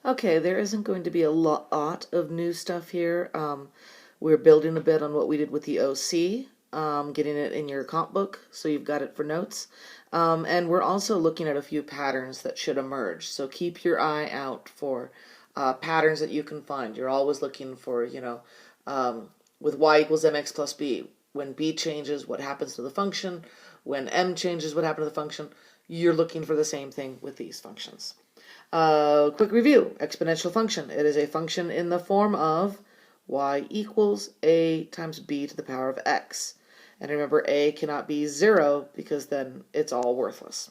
Okay, there isn't going to be a lot of new stuff here. We're building a bit on what we did with the OC, getting it in your comp book, so you've got it for notes. And we're also looking at a few patterns that should emerge. So keep your eye out for patterns that you can find. You're always looking for, with y equals mx plus b. When b changes, what happens to the function? When m changes, what happens to the function? You're looking for the same thing with these functions. Quick review, exponential function. It is a function in the form of y equals a times b to the power of x. And remember, a cannot be 0 because then it's all worthless.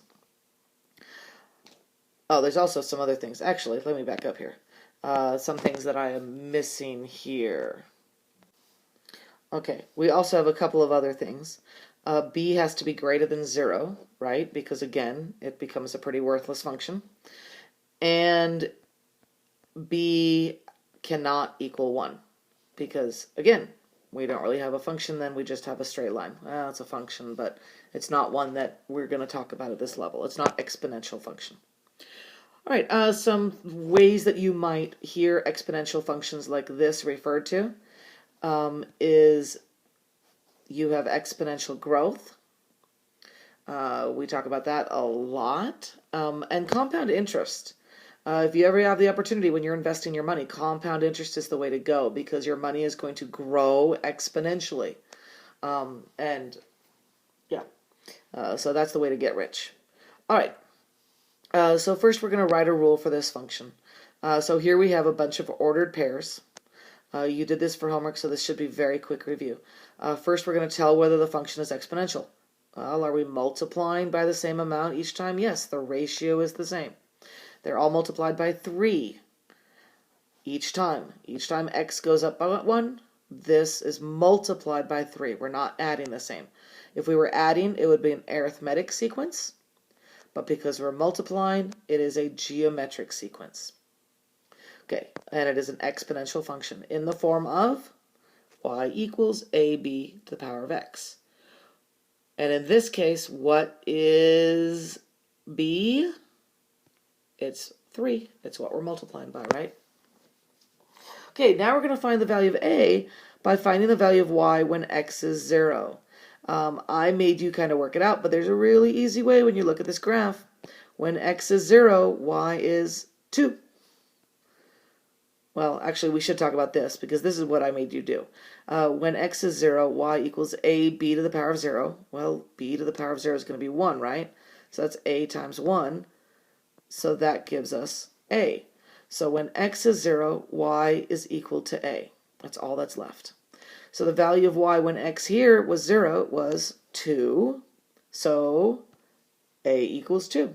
Oh, there's also some other things. Actually, let me back up here. Some things that I am missing here. Okay, we also have a couple of other things. B has to be greater than 0, right? Because again, it becomes a pretty worthless function. And b cannot equal 1 because, again, we don't really have a function then, we just have a straight line. Well, it's a function, but it's not one that we're going to talk about at this level. It's not exponential function. All right, some ways that you might hear exponential functions like this referred to is you have exponential growth. We talk about that a lot. And compound interest. If you ever have the opportunity when you're investing your money, compound interest is the way to go because your money is going to grow exponentially. So that's the way to get rich. All right. So first we're going to write a rule for this function. So here we have a bunch of ordered pairs. You did this for homework, so this should be very quick review. First we're going to tell whether the function is exponential. Well, are we multiplying by the same amount each time? Yes, the ratio is the same. They're all multiplied by 3 each time. Each time x goes up by 1, this is multiplied by 3. We're not adding the same. If we were adding, it would be an arithmetic sequence. But because we're multiplying, it is a geometric sequence. Okay, and it is an exponential function in the form of y equals ab to the power of x. And in this case, what is b? It's 3. It's what we're multiplying by, right? Okay, now we're going to find the value of a by finding the value of y when x is 0. I made you kind of work it out, but there's a really easy way when you look at this graph. When x is 0, y is 2. Well, actually, we should talk about this because this is what I made you do. When x is 0, y equals ab to the power of 0. Well, b to the power of 0 is going to be 1, right? So that's a times 1. So that gives us a. So when x is 0, y is equal to a. That's all that's left. So the value of y when x here was 0 was 2. So a equals 2.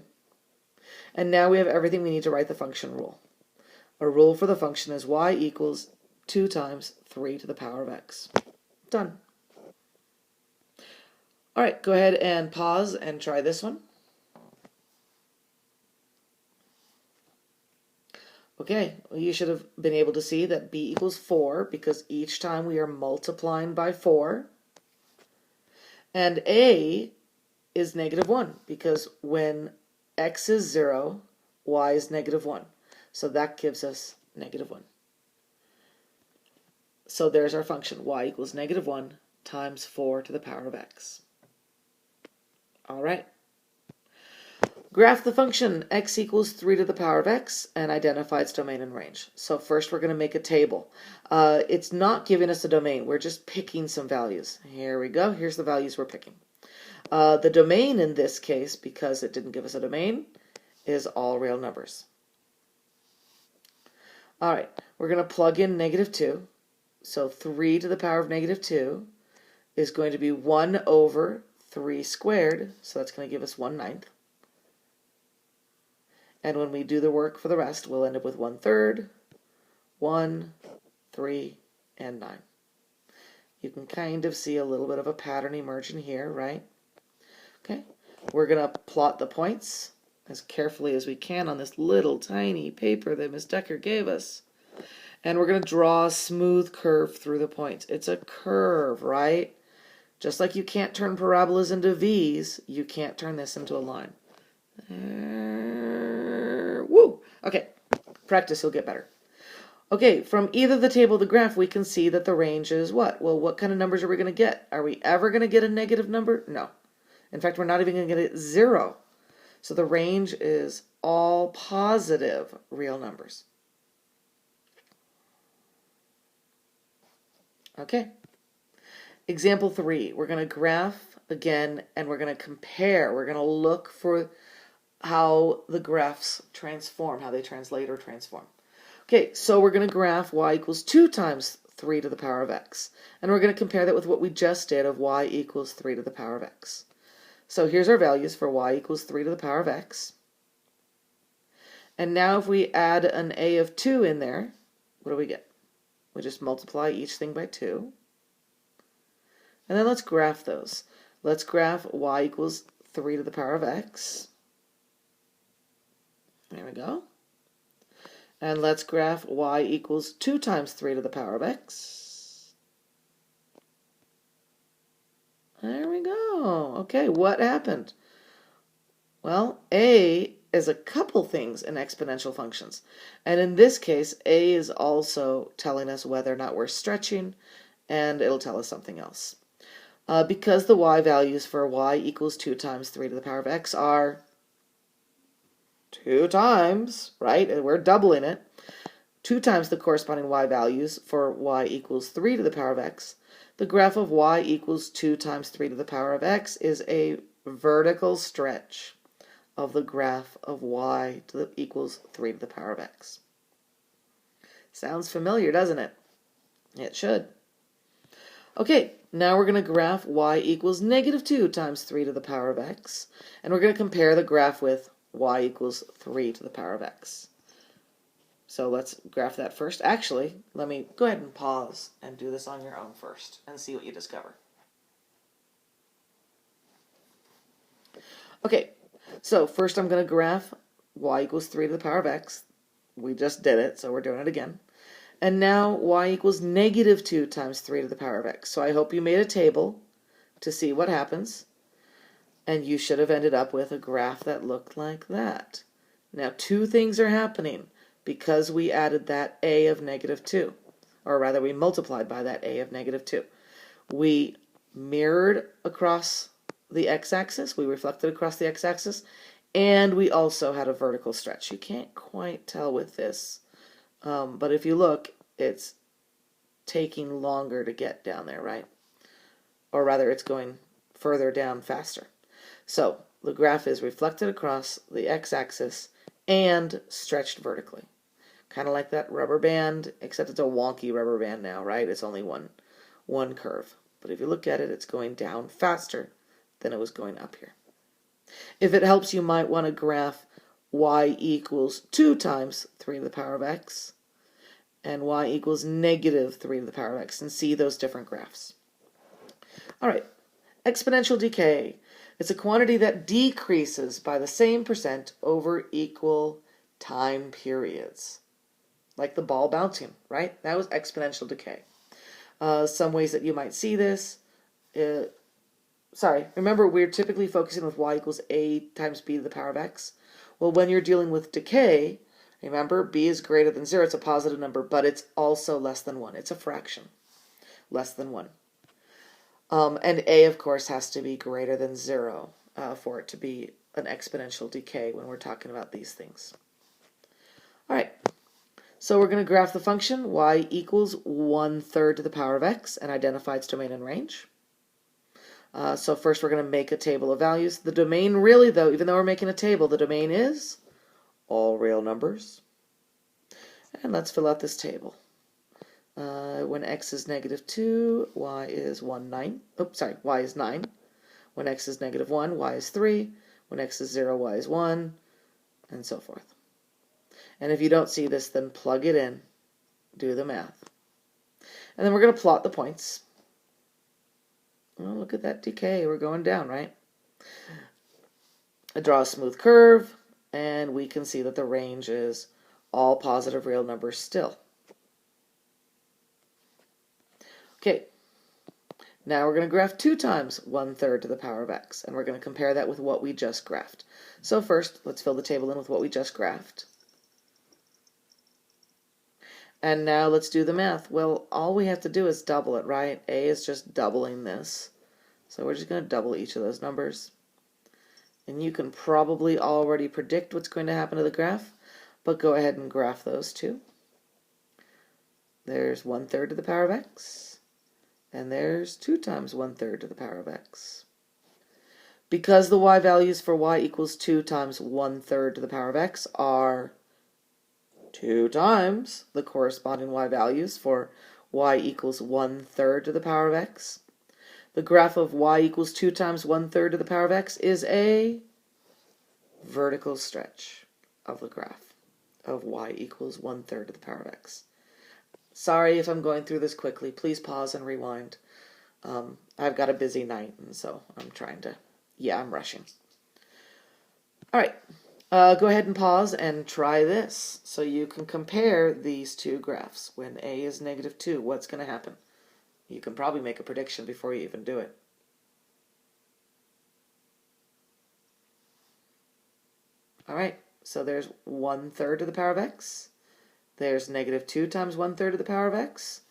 And now we have everything we need to write the function rule. A rule for the function is y equals 2 times 3 to the power of x. Done. All right, go ahead and pause and try this one. Okay, well, you should have been able to see that b equals 4 because each time we are multiplying by 4. And a is negative 1 because when x is 0, y is negative 1. So that gives us negative 1. So there's our function, y equals negative 1 times 4 to the power of x. All right. Graph the function x equals 3 to the power of x and identify its domain and range. So first we're going to make a table. It's not giving us a domain. We're just picking some values. Here we go. Here's the values we're picking. The domain in this case, because it didn't give us a domain, is all real numbers. All right, we're going to plug in negative 2. So 3 to the power of negative 2 is going to be 1 over 3 squared. So that's going to give us 1/9. And when we do the work for the rest, we'll end up with 1/3, 1, 3, and 9. You can kind of see a little bit of a pattern emerging here, right? Okay, we're going to plot the points as carefully as we can on this little tiny paper that Miss Decker gave us. And we're going to draw a smooth curve through the points. It's a curve, right? Just like you can't turn parabolas into V's, you can't turn this into a line. Woo! Okay, Practice, you'll get better. Okay, from either the table or the graph, we can see that the range is what? Well, what kind of numbers are we going to get? Are we ever going to get a negative number? No. In fact, we're not even going to get 0. So the range is all positive real numbers. Okay. Example 3, we're going to graph again, and we're going to compare. We're going to look for how the graphs transform, how they translate or transform. Okay, so we're going to graph y equals 2 times 3 to the power of x. And we're going to compare that with what we just did of y equals 3 to the power of x. So here's our values for y equals 3 to the power of x. And now if we add an a of 2 in there, what do we get? We just multiply each thing by 2. And then let's graph those. Let's graph y equals 3 to the power of x. There we go. And let's graph y equals 2 times 3 to the power of x. There we go. Okay, what happened? Well, a is a couple things in exponential functions. And in this case, a is also telling us whether or not we're stretching, and it'll tell us something else. Because the y values for y equals 2 times 3 to the power of x are 2 times, right? And we're doubling it. 2 times the corresponding y values for y equals 3 to the power of x. The graph of y equals 2 times 3 to the power of x is a vertical stretch of the graph of y equals 3 to the power of x. Sounds familiar, doesn't it? It should. Okay, now we're going to graph y equals negative 2 times 3 to the power of x. And we're going to compare the graph with y equals 3 to the power of x. So let's graph that first. Actually, let me go ahead and pause and do this on your own first and see what you discover. Okay, so first I'm going to graph y equals 3 to the power of x. We just did it, so we're doing it again. And now y equals negative 2 times 3 to the power of x. So I hope you made a table to see what happens. And you should have ended up with a graph that looked like that. Now, 2 things are happening because we added that a of negative 2. Or rather, we multiplied by that a of negative 2. We mirrored across the x-axis. We reflected across the x-axis. And we also had a vertical stretch. You can't quite tell with this. But if you look, it's taking longer to get down there, right? Or rather, it's going further down faster. So the graph is reflected across the x-axis and stretched vertically. Kind of like that rubber band, except it's a wonky rubber band now, right? It's only one curve. But if you look at it, it's going down faster than it was going up here. If it helps, you might want to graph y equals 2 times 3 to the power of x and y equals negative 3 to the power of x and see those different graphs. All right, exponential decay. It's a quantity that decreases by the same percent over equal time periods. Like the ball bouncing, right? That was exponential decay. Some ways that you might see this. Remember we're typically focusing with y equals a times b to the power of x. Well, when you're dealing with decay, remember b is greater than 0. It's a positive number, but it's also less than 1. It's a fraction. Less than 1. And a, of course, has to be greater than 0 for it to be an exponential decay when we're talking about these things. All right, so we're going to graph the function y equals 1/3 to the power of x and identify its domain and range. So first we're going to make a table of values. The domain really, though, even though we're making a table, the domain is all real numbers. And let's fill out this table. When x is negative 2, y is 9. When x is negative 1, y is 3. When x is 0, y is 1, and so forth. And if you don't see this, then plug it in, do the math. And then we're going to plot the points. Well, look at that decay. We're going down, right? I draw a smooth curve, and we can see that the range is all positive real numbers still. Okay, now we're going to graph 2 times 1/3 to the power of x, and we're going to compare that with what we just graphed. So first, let's fill the table in with what we just graphed. And now let's do the math. Well, all we have to do is double it, right? A is just doubling this. So we're just going to double each of those numbers. And you can probably already predict what's going to happen to the graph, but go ahead and graph those two. There's 1/3 to the power of x, and there's 2 times 1/3 to the power of x. Because the y values for y equals 2 times 1/3 to the power of x are 2 times the corresponding y values for y equals 1/3 to the power of x, the graph of y equals 2 times 1/3 to the power of x is a vertical stretch of the graph of y equals 1/3 to the power of x. Sorry if I'm going through this quickly. Please pause and rewind. I've got a busy night, and so I'm rushing. All right, go ahead and pause and try this so you can compare these two graphs. When a is -2, what's going to happen? You can probably make a prediction before you even do it. All right, so there's 1/3 to the power of x. There's -2 times 1/3 to the power of x.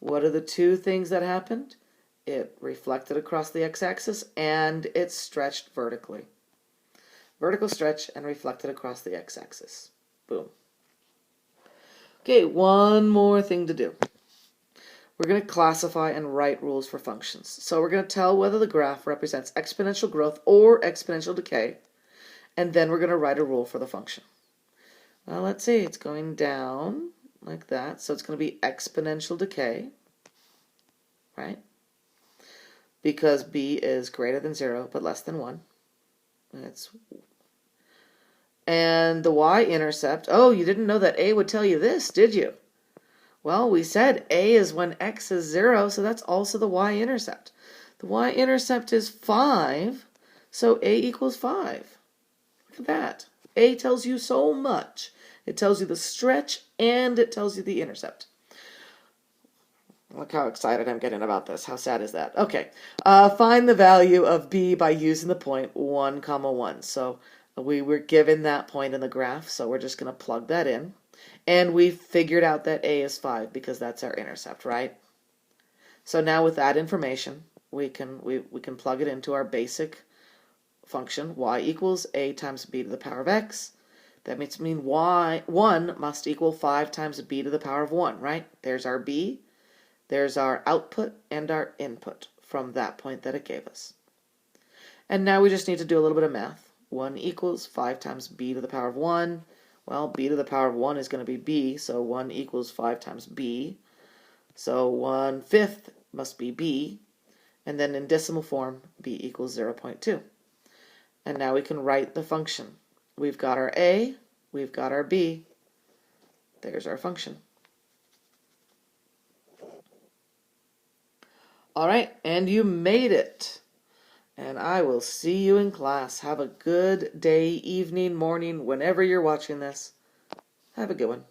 What are the two things that happened? It reflected across the x-axis and it stretched vertically. Vertical stretch and reflected across the x-axis. Boom. Okay, one more thing to do. We're going to classify and write rules for functions. So we're going to tell whether the graph represents exponential growth or exponential decay, and then we're going to write a rule for the function. Well, let's see, it's going down like that, so it's going to be exponential decay, right? Because b is greater than 0 but less than 1. And the y-intercept, oh, you didn't know that a would tell you this, did you? Well, we said a is when x is 0, so that's also the y-intercept. The y-intercept is 5, so a equals 5. Look at that. A tells you so much. It tells you the stretch and it tells you the intercept. Look how excited I'm getting about this. How sad is that? Okay, find the value of b by using the point 1, 1. So we were given that point in the graph, so we're just going to plug that in. And we figured out that a is 5 because that's our intercept, right? So now with that information, we can plug it into our basic function, y equals a times b to the power of x. That means y1 must equal 5 times b to the power of 1, right? There's our b, there's our output and our input from that point that it gave us. And now we just need to do a little bit of math. 1 equals 5 times b to the power of 1. Well, b to the power of 1 is going to be b, so 1 equals 5 times b. So 1/5 must be b. And then in decimal form, b equals 0.2. And now we can write the function. We've got our a, we've got our b. There's our function. All right, and you made it. And I will see you in class. Have a good day, evening, morning, whenever you're watching this. Have a good one.